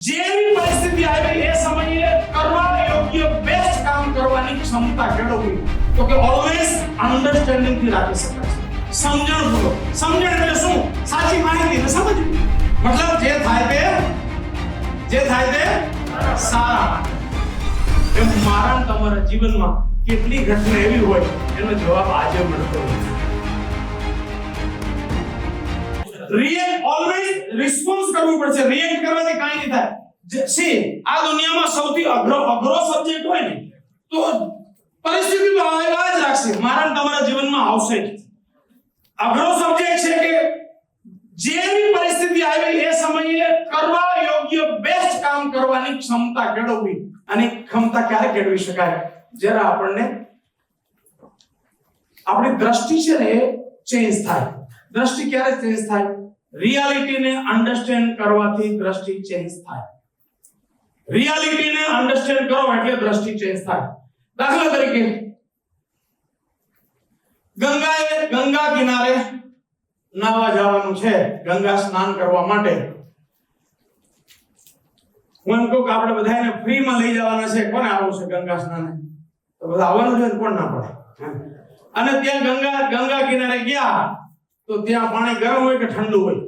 જેવી પરિસ્થિતિ આવી એ સમયે કરવા યોગ્ય બેસ્ટ કામ કરવાની ક્ષમતા કેળવવી તો કે ઓલવેઝ અન્ડરસ્ટેન્ડિંગ થી રાખી શકાય છે. સમજણપૂર્વક. સમજણ એટલે શું? સાચી માહિતીને સમજવી. મતલબ જે થાય તે સારા માટે. એમ મારા અને તમારા જીવનમાં કેટલી ઘટના એવી હોય એનો જવાબ આજે મળતો નથી. રિએક્ટ ઓલવેઝ રિસ્પોન્સ કરવું પડશે. રિએક્ટ કરવાથી કાઈ નહીં થાય. સી આ દુનિયામાં સૌથી અઘરો સબ્જેક્ટ હોય ને તો પરિસ્થિતિ તો આવા જ રાખશે. મારા અને તમારા જીવનમાં આવશે જ. અઘરો સબ્જેક્ટ છે કે જેવી પરિસ્થિતિ આવી એ સમયે કરવા યોગ્ય બેસ્ટ કામ કરવાની ક્ષમતા કેળવવી. અને ક્ષમતા ક્યારે કેળવી શકાય? જ્યારે આપણને આપણી દ્રષ્ટિ છે ને એ ચેન્જ થાય. દ્રષ્ટિ ક્યારે ચેન્જ થાય? રિયાલિટીને અન્ડરસ્ટેન્ડ કરવાથી દ્રષ્ટિ ચેન્જ થાય. રિયાલિટીને અન્ડરસ્ટેન્ડ કરો એટલે દ્રષ્ટિ ચેન્જ થાય. દાખલા તરીકે ગંગા કિનારે નાવા જવાનું છે, ગંગા સ્નાન કરવા માટે. હું એમ કહું કે આપણે બધાને ફ્રીમાં લઈ જવાના છે. કોને આવવું છે ગંગા સ્નાને? તો બધા આવવાનું છે, કોણ ના પડે. અને ત્યાં ગંગા કિનારે ગયા તો ત્યાં પાણી ગરમ હોય કે ઠંડુ હોય?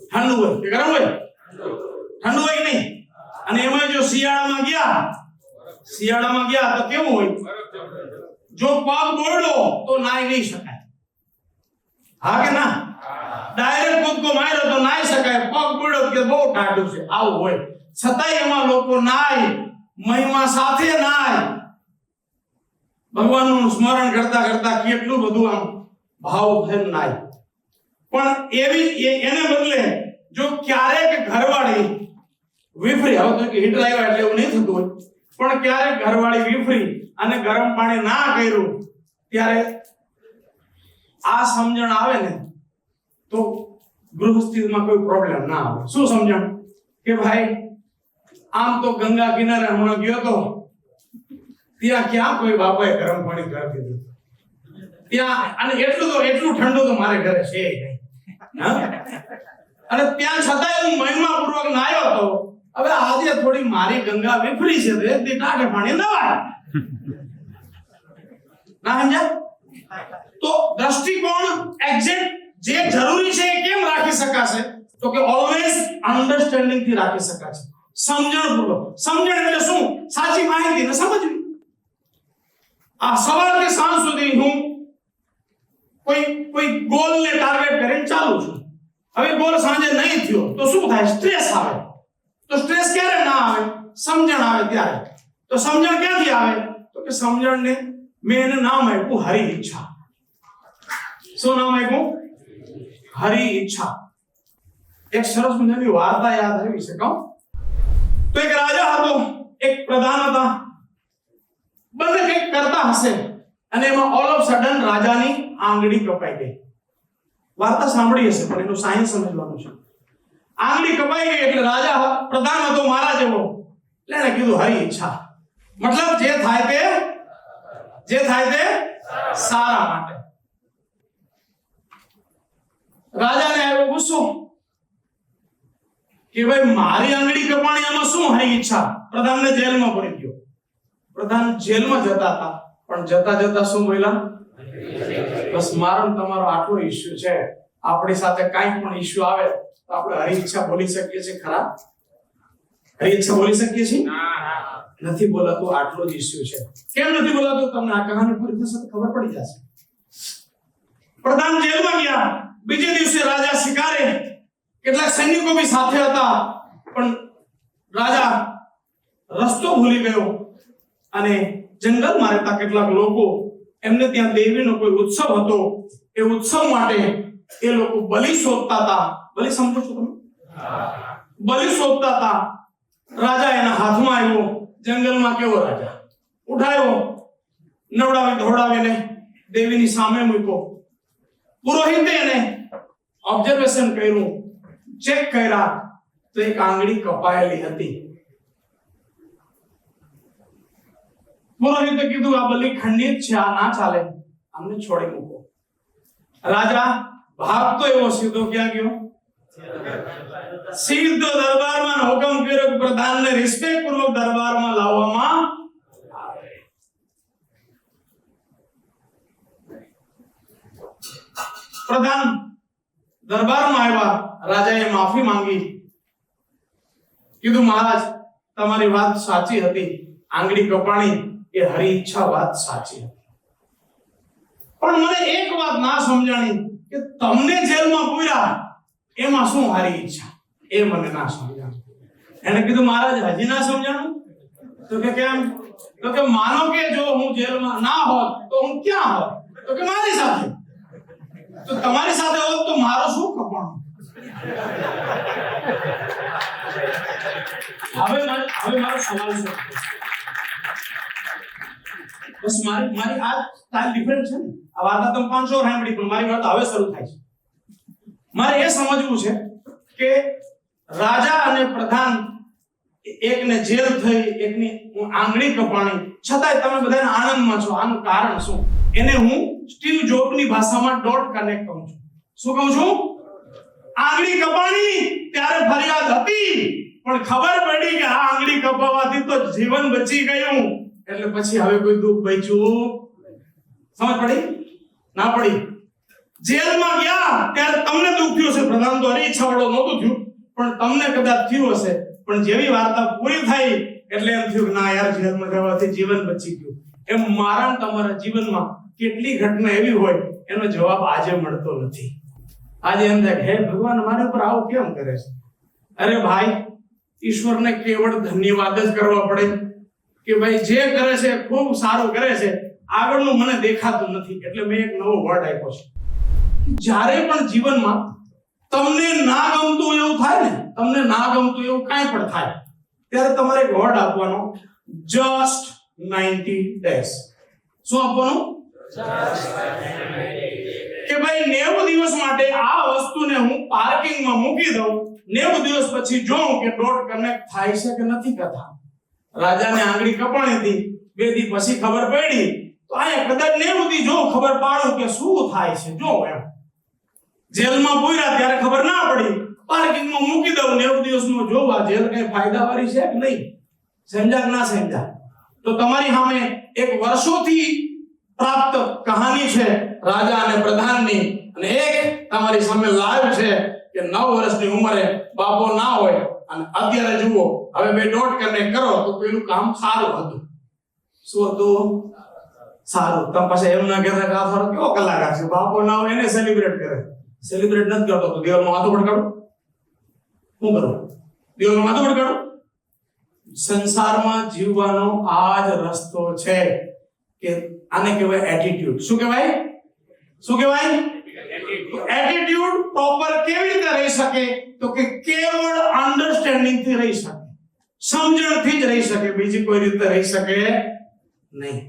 ઠંડુ હોય કે ગરમ હોય? ઠંડુ હોય નહીં. અને એમાં જો શિયાળામાં ગયા તો કેવું હોય? જો પગ બોળ્યો તો નાઈ નહીં શકાય. હા કે ના? ડાયરેક્ટ કૂદકો માર્યો તો નાઈ શકાય. પગ બોળ્યો કે બહુ ટાઢું છે, આવું હોય. છતાંય એમાં લોકો નાય, મહિમા સાથે નાય, ભગવાનનું સ્મરણ કરતા કરતા કેટલું બધું આમ ભાવ થઈને નાય. પણ એને બદલે જો ક્યારેક ઘરવાળી વિફરી, હવે તો હીટર આવ્યા એટલે એવું નહીં થતું હોય, પણ ક્યારેક ઘરવાળી વિફરી અને ગરમ પાણી ના કર્યું ત્યારે આ સમજણ આવે ને તો ગૃહસ્થિતિમાં કોઈ પ્રોબ્લેમ ના આવે. શું સમજણ? કે ભાઈ આમ તો ગંગા કિનારે હમણાં ગયો તો ત્યાં ક્યાં કોઈ બાપાએ ગરમ પાણી કરી દીધું ત્યાં, અને એટલું ઠંડુ તો મારે ઘરે છે નહીં. અને ત્યાં છતાંય હું મહિમાપૂર્વક નાયો હતો. હવે આજે થોડી મારી ગંગા વિફરી છે તો એક દી ટાઢે પાણી નવાય. ના સમજ્યા? તો દ્રષ્ટિકોણ એક્ઝેક્ટ જે જરૂરી છે એ કેમ રાખી શકાશે? તો કે ઓલવેઝ અન્ડરસ્ટેન્ડિંગ થી રાખી શકાશે. સમજણપૂર્વક. સમજણ એટલે શું? સાચી માહિતીને સમજવી. આ સવારથી સાંજ સુધી હું કોઈ ગોલને ટાર્ગેટ કરીને ચાલુ છું. હવે ગોલ સાંજે નહીં થયો તો શું થાય? સ્ટ્રેસ આવે. તો સ્ટ્રેસ ક્યારે ના આવે? સમજણ આવે ત્યારે. તો સમજણ ક્યાંથી આવે? તો કે સમજણને મેં એને નામ આપ્યું હરિ ઈચ્છા. શું નામ આપ્યું? હરિ ઈચ્છા. એક સરસ મજાની વાર્તા યાદ આવી છે કહું તો એક રાજા હતો, એક પ્રધાન હતા. બંને કંઈક કરતા હશે અને એમાં ઓલ ઓફ સડન રાજાની આંગળી કપાઈ ગઈ. વાર્તા સાંભળી હશે પણ એનું સાયન્સ સમજવાનું છે. આંગળી કપાઈ ગઈ એટલે રાજા પ્રધાન હતો મારા જેવો, એટલે એને કીધું હરિ ઈચ્છા. મતલબ જે થાય તે સારા માટે. રાજાને આવ્યો ગુસ્સો કે ભાઈ મારી આંગળી કપાણી, આમાં શું હરિ ઈચ્છા? પ્રધાનને જેલમાં પડી ગયો. પ્રધાન જેલમાં જતા હતા પણ જતા શું બોલ્યા? બસ મારો તમારો આટલો ઇશ્યુ છે, આપણી સાથે કાંઈ પણ ઇશ્યુ આવે તો આપણે હરિ ઈચ્છા બોલી શકીએ છીએ ખરા? હરિ ઈચ્છા બોલી શકીએ છીએ? નથી બોલાતું. આટલો જ ઇશ્યુ છે. કેમ નથી બોલાતું? તમને આ કહાની પૂરી થશે તો ખબર પડી જશે. પ્રધાન જેલમાં ગયા. બીજે દિવસે રાજા શિકારે. કેટલાક સૈનિકો બી સાથે હતા પણ રાજા રસ્તો ભૂલી ગયો અને જંગલમાં રહેતા કેટલાક લોકો, એમને ત્યાં દેવીનો કોઈ ઉત્સવ હતો. એ ઉત્સવ માટે એ લોકો બલિ શોધતા હતા. બલિ સમજો છો તમે? બલિ શોધતા હતા. રાજા એના હાથમાં આવ્યો. જંગલમાં કેવો રાજા ઉઠાયો, નવડાવી ધોડાવીને દેવીની સામે મૂક્યો. પુરોહિતે એને ઓબ્ઝર્વેશન કર્યું, ચેક કર્યા તો એક આંગળી કપાયેલી હતી. પુરોહિતે કીધું આ બલિ ખંડિત છે, આ ના ચાલે, આમને છોડી મૂકો. રાજા ભાગતો એવો સીધો ક્યાં ગયો? સીધો દરબારમાં હુકમ કર્યો કે પ્રધાનને રિસ્પેક્ટ પૂર્વક દરબારમાં લાવવામાં આવે. પ્રધાન દરબારમાં આવ્યા, રાજાએ માફી માંગી. કીધું મહારાજ તમારી વાત સાચી હતી, આંગળી કપાણી એ હરી ઈચ્છા વાત સાચી હતી, પણ મને એક વાત ના સમજાણી કે તમને જેલમાં પૂર્યા એમાં શું હારી ઈચ્છા, એ મને ના સમજાણું. એને કીધું મહારાજ હજી ના સમજાણું? તો કે કેમ? તો કે માનો કે જો હું જેલમાં ના હોત તો હું ક્યાં હોત? તો કે મારી સાથે. તો તમારી સાથે હોત તો મારો શું કપાણું? હવે મારો સવાલ છે, બસ મારી આ સ્ટાઇલ ડિફરન્ટ છે ને. આ વાર્તા તમે 500 સાંભળી, પણ મારી વાત હવે શરૂ થાય છે. મારે એ સમજવું છે કે રાજા અને પ્રધાન, એકને જેલ થઈ, એકની આંગળી કપાણી, છતાંય તમે બધાને આનંદમાં છો. આનું કારણ શું? એને હું સ્ટીવ જોબની ભાષામાં ડોટ કનેક્ટ કહું છું. શું કહું છું? આંગળી કપાણી ત્યારે ફરિયાદ હતી, પણ ખબર પડી કે આ આંગળી કપાવવાથી તો જીવન બચી ગયું, એટલે પછી હવે કોઈ દુઃખ બચ્યું. સમજ પડી? ના પડી? જેલમાં ગયા ત્યારે તમને દુઃખ થયું છે. પ્રધાન તો હરી ઈચ્છા વાળો નહોતું થયું, પણ તમને કદાચ થયું હશે. પણ જેવી વાર્તા પૂરી થઈ એટલે એમ થયું ના યાર, જેલમાં જવાથી જીવન બચી ગયું. એમ મારા તમારા જીવનમાં કેટલી ઘટના એવી હોય એનો જવાબ આજે મળતો નથી. આજે એમ થાય હે ભગવાન મારી ઉપર આવું કેમ કરે છે? અરે ભાઈ, ઈશ્વરને કેવળ ધન્યવાદ જ કરવા પડે કે ભાઈ જે કરે છે ખૂબ સારું કરે છે, આગળનું મને દેખાતું નથી. એટલે મેં એક નવો વર્ડ આપ્યો છે. જ્યારે પણ જીવનમાં તમને ના ગમતું એવું થાય ને, તમને ના ગમતું એવું કાંઈ પણ થાય, ત્યારે તમારે એક વર્ડ આપવાનો, જસ્ટ 90 days. શું આપવાનું? કે ભાઈ 90 દિવસ માટે આ વસ્તુને હું પાર્કિંગમાં મૂકી દઉં, 90 દિવસ પછી જોઉં કે ડોટ કનેક્ટ થાય છે કે નથી થતા. રાજાને આંગળી કપાણી હતી, 2 દી પછી ખબર પડી, તો આ કદાચ 90 દી જો ખબર પાડું કે શું થાય છે જો. એમ જેલમાં પૂર્યા ત્યારે ખબર ના પડી, પાર્કિંગમાં મૂકી દઉં, 90 દિવસમાં જોવા જેલ કઈ ફાયદાવાળી છે કે નહીં. સમજ્યા કે ના સમજ્યા? તો તમારી સામે એક વર્ષોથી પ્રાપ્ત કહાની છે રાજા અને પ્રધાનની, અને એક તમારી સામે લાઈવ છે કે 9 વર્ષની ઉંમરે બાપો ના હોય અને અત્યારે જુઓ હવે બે ડોટ કનેક્ટ કરો તો પેલું કામ સારું હતું. શું હતું? સારું. તમે પાછા એમ ના કહેતા કે આ સારો કેવો કલાકાર છે, બાપો ના હોય એને સેલિબ્રેટ કરે. સેલિબ્રેટ નથી કરતો તો દિવાલમાં માથું પટકાડો. શું કરો? દિવાલમાં માથું પટકાડો. સંસારમાં જીવવાનો આ જ રસ્તો છે કે આને કહેવાય એટીટ્યુડ. શું કહેવાય? શું કહેવાય? એટીટ્યુડ પ્રોપર કેવી રીતે રહી શકે? તો કે કેવળ અન્ડરસ્ટેન્ડિંગ થી રહી શકે, સમજણથી જ રહી શકે, બીજી કોઈ રીતે રહી શકે નહીં.